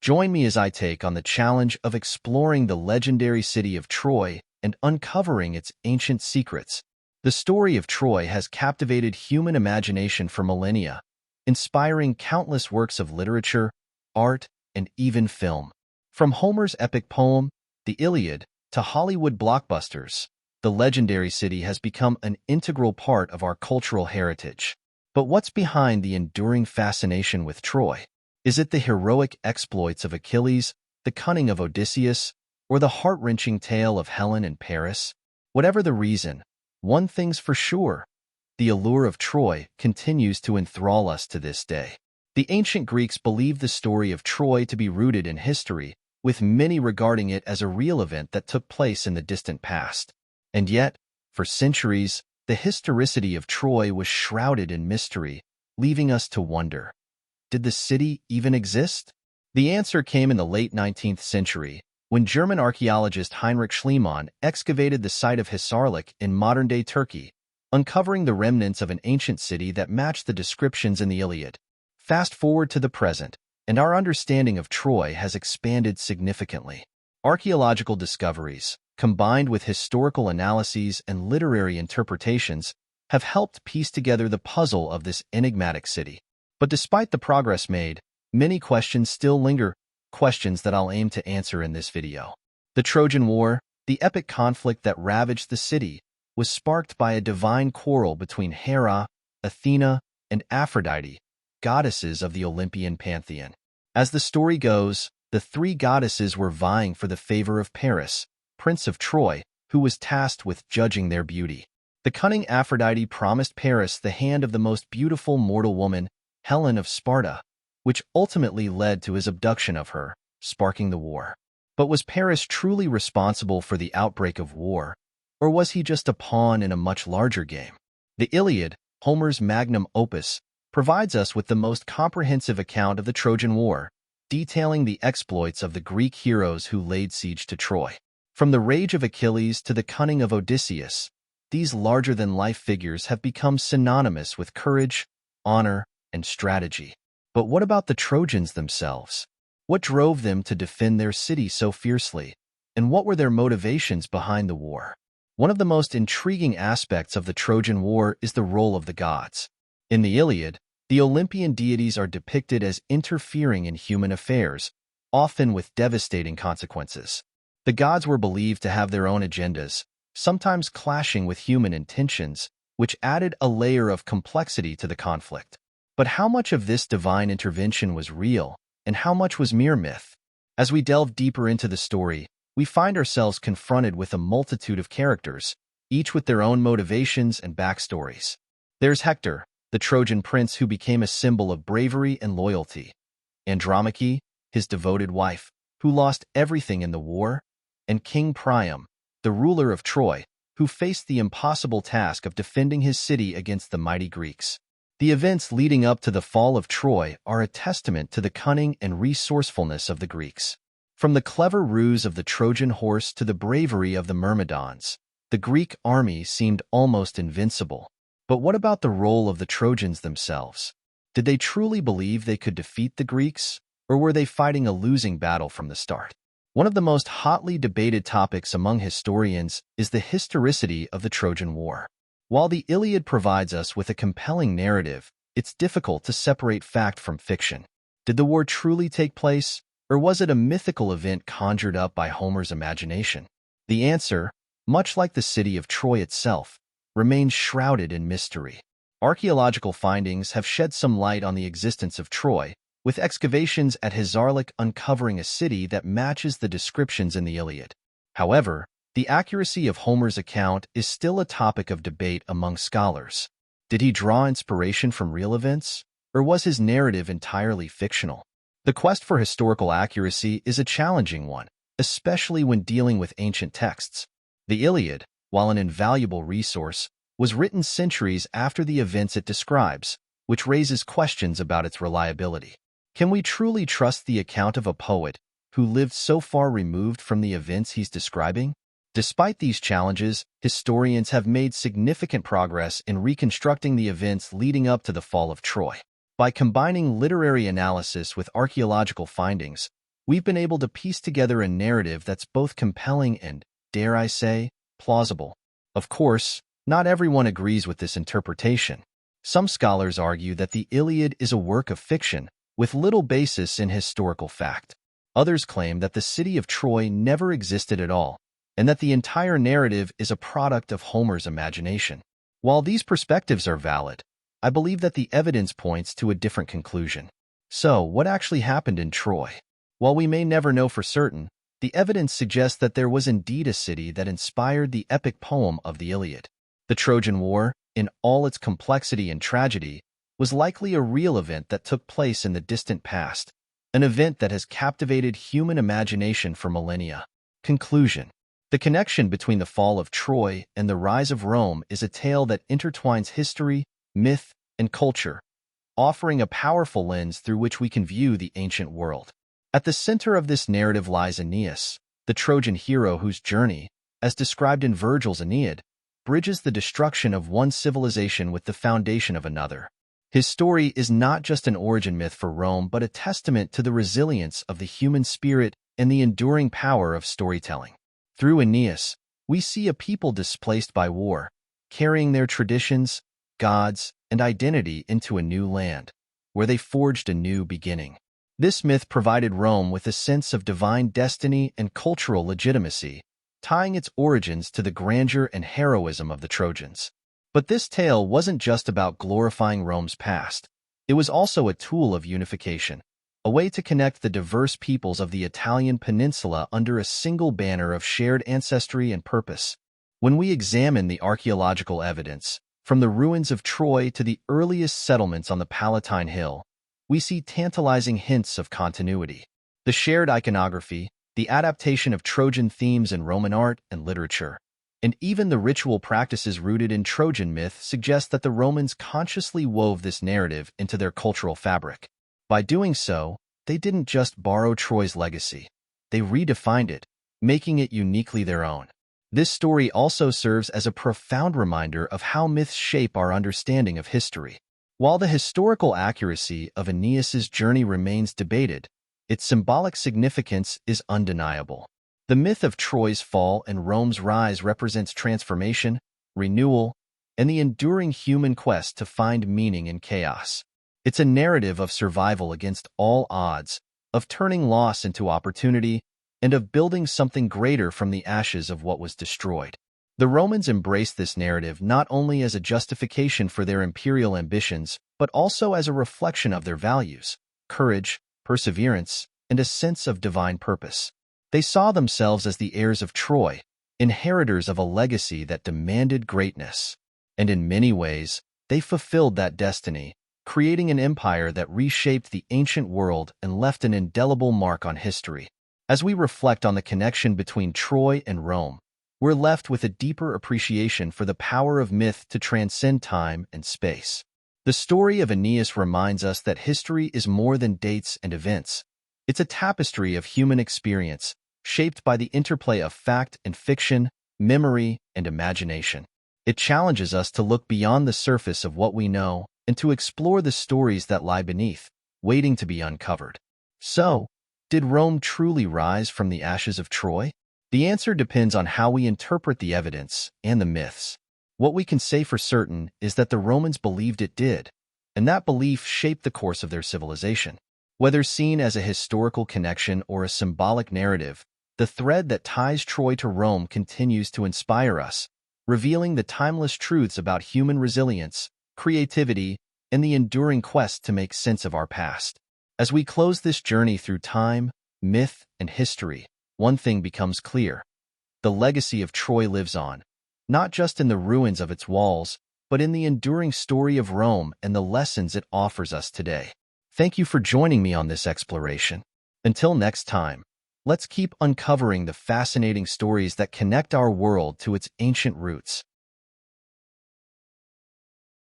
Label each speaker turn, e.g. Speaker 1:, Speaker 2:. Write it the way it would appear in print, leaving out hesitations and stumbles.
Speaker 1: Join me as I take on the challenge of exploring the legendary city of Troy and uncovering its ancient secrets. The story of Troy has captivated human imagination for millennia, inspiring countless works of literature, art, and even film. From Homer's epic poem, the Iliad, to Hollywood blockbusters, the legendary city has become an integral part of our cultural heritage. But what's behind the enduring fascination with Troy? Is it the heroic exploits of Achilles, the cunning of Odysseus, or the heart-wrenching tale of Helen and Paris? Whatever the reason, one thing's for sure: the allure of Troy continues to enthrall us to this day. The ancient Greeks believed the story of Troy to be rooted in history, with many regarding it as a real event that took place in the distant past. And yet, for centuries, the historicity of Troy was shrouded in mystery, leaving us to wonder, did the city even exist? The answer came in the late 19th century, when German archaeologist Heinrich Schleman excavated the site of Hisarlik in modern-day Turkey, uncovering the remnants of an ancient city that matched the descriptions in the Iliad. Fast forward to the present, and our understanding of Troy has expanded significantly. Archaeological discoveries, combined with historical analyses and literary interpretations, have helped piece together the puzzle of this enigmatic city. But despite the progress made, many questions still linger, questions that I'll aim to answer in this video. The Trojan War, the epic conflict that ravaged the city, was sparked by a divine quarrel between Hera, Athena, and Aphrodite, goddesses of the Olympian pantheon. As the story goes, the three goddesses were vying for the favor of Paris, Prince of Troy, who was tasked with judging their beauty. The cunning Aphrodite promised Paris the hand of the most beautiful mortal woman, Helen of Sparta, which ultimately led to his abduction of her, sparking the war. But was Paris truly responsible for the outbreak of war, or was he just a pawn in a much larger game? The Iliad, Homer's magnum opus, provides us with the most comprehensive account of the Trojan War, detailing the exploits of the Greek heroes who laid siege to Troy. From the rage of Achilles to the cunning of Odysseus, these larger-than-life figures have become synonymous with courage, honor, and strategy. But what about the Trojans themselves? What drove them to defend their city so fiercely, and what were their motivations behind the war? One of the most intriguing aspects of the Trojan War is the role of the gods. In the Iliad, the Olympian deities are depicted as interfering in human affairs, often with devastating consequences. The gods were believed to have their own agendas, sometimes clashing with human intentions, which added a layer of complexity to the conflict. But how much of this divine intervention was real, and how much was mere myth? As we delve deeper into the story, we find ourselves confronted with a multitude of characters, each with their own motivations and backstories. There's Hector, the Trojan prince who became a symbol of bravery and loyalty; Andromache, his devoted wife, who lost everything in the war; and King Priam, the ruler of Troy, who faced the impossible task of defending his city against the mighty Greeks. The events leading up to the fall of Troy are a testament to the cunning and resourcefulness of the Greeks. From the clever ruse of the Trojan horse to the bravery of the Myrmidons, the Greek army seemed almost invincible. But what about the role of the Trojans themselves? Did they truly believe they could defeat the Greeks, or were they fighting a losing battle from the start? One of the most hotly debated topics among historians is the historicity of the Trojan War. While the Iliad provides us with a compelling narrative, it's difficult to separate fact from fiction. Did the war truly take place, or was it a mythical event conjured up by Homer's imagination? The answer, much like the city of Troy itself, remains shrouded in mystery. Archaeological findings have shed some light on the existence of Troy, with excavations at Hisarlik uncovering a city that matches the descriptions in the Iliad. However, the accuracy of Homer's account is still a topic of debate among scholars. Did he draw inspiration from real events, or was his narrative entirely fictional? The quest for historical accuracy is a challenging one, especially when dealing with ancient texts. The Iliad, while an invaluable resource, was written centuries after the events it describes, which raises questions about its reliability. Can we truly trust the account of a poet who lived so far removed from the events he's describing? Despite these challenges, historians have made significant progress in reconstructing the events leading up to the fall of Troy. By combining literary analysis with archaeological findings, we've been able to piece together a narrative that's both compelling and, dare I say, plausible. Of course, not everyone agrees with this interpretation. Some scholars argue that the Iliad is a work of fiction, with little basis in historical fact. Others claim that the city of Troy never existed at all, and that the entire narrative is a product of Homer's imagination. While these perspectives are valid, I believe that the evidence points to a different conclusion. So, what actually happened in Troy? While we may never know for certain, the evidence suggests that there was indeed a city that inspired the epic poem of the Iliad. The Trojan War, in all its complexity and tragedy, was likely a real event that took place in the distant past, an event that has captivated human imagination for millennia. Conclusion. The connection between the fall of Troy and the rise of Rome is a tale that intertwines history, myth, and culture, offering a powerful lens through which we can view the ancient world. At the center of this narrative lies Aeneas, the Trojan hero whose journey, as described in Virgil's Aeneid, bridges the destruction of one civilization with the foundation of another. His story is not just an origin myth for Rome, but a testament to the resilience of the human spirit and the enduring power of storytelling. Through Aeneas, we see a people displaced by war, carrying their traditions, gods, and identity into a new land, where they forged a new beginning. This myth provided Rome with a sense of divine destiny and cultural legitimacy, tying its origins to the grandeur and heroism of the Trojans. But this tale wasn't just about glorifying Rome's past. It was also a tool of unification, a way to connect the diverse peoples of the Italian peninsula under a single banner of shared ancestry and purpose. When we examine the archaeological evidence, from the ruins of Troy to the earliest settlements on the Palatine Hill, we see tantalizing hints of continuity. The shared iconography, the adaptation of Trojan themes in Roman art and literature, and even the ritual practices rooted in Trojan myth suggest that the Romans consciously wove this narrative into their cultural fabric. By doing so, they didn't just borrow Troy's legacy, they redefined it, making it uniquely their own. This story also serves as a profound reminder of how myths shape our understanding of history. While the historical accuracy of Aeneas's journey remains debated, its symbolic significance is undeniable. The myth of Troy's fall and Rome's rise represents transformation, renewal, and the enduring human quest to find meaning in chaos. It's a narrative of survival against all odds, of turning loss into opportunity, and of building something greater from the ashes of what was destroyed. The Romans embraced this narrative not only as a justification for their imperial ambitions, but also as a reflection of their values, courage, perseverance, and a sense of divine purpose. They saw themselves as the heirs of Troy, inheritors of a legacy that demanded greatness. And in many ways, they fulfilled that destiny, creating an empire that reshaped the ancient world and left an indelible mark on history. As we reflect on the connection between Troy and Rome, we're left with a deeper appreciation for the power of myth to transcend time and space. The story of Aeneas reminds us that history is more than dates and events. It's a tapestry of human experience, shaped by the interplay of fact and fiction, memory and imagination. It challenges us to look beyond the surface of what we know and to explore the stories that lie beneath, waiting to be uncovered. So, did Rome truly rise from the ashes of Troy? The answer depends on how we interpret the evidence and the myths. What we can say for certain is that the Romans believed it did, and that belief shaped the course of their civilization. Whether seen as a historical connection or a symbolic narrative, the thread that ties Troy to Rome continues to inspire us, revealing the timeless truths about human resilience, creativity, and the enduring quest to make sense of our past. As we close this journey through time, myth, and history, one thing becomes clear. The legacy of Troy lives on, not just in the ruins of its walls, but in the enduring story of Rome and the lessons it offers us today. Thank you for joining me on this exploration. Until next time, let's keep uncovering the fascinating stories that connect our world to its ancient roots.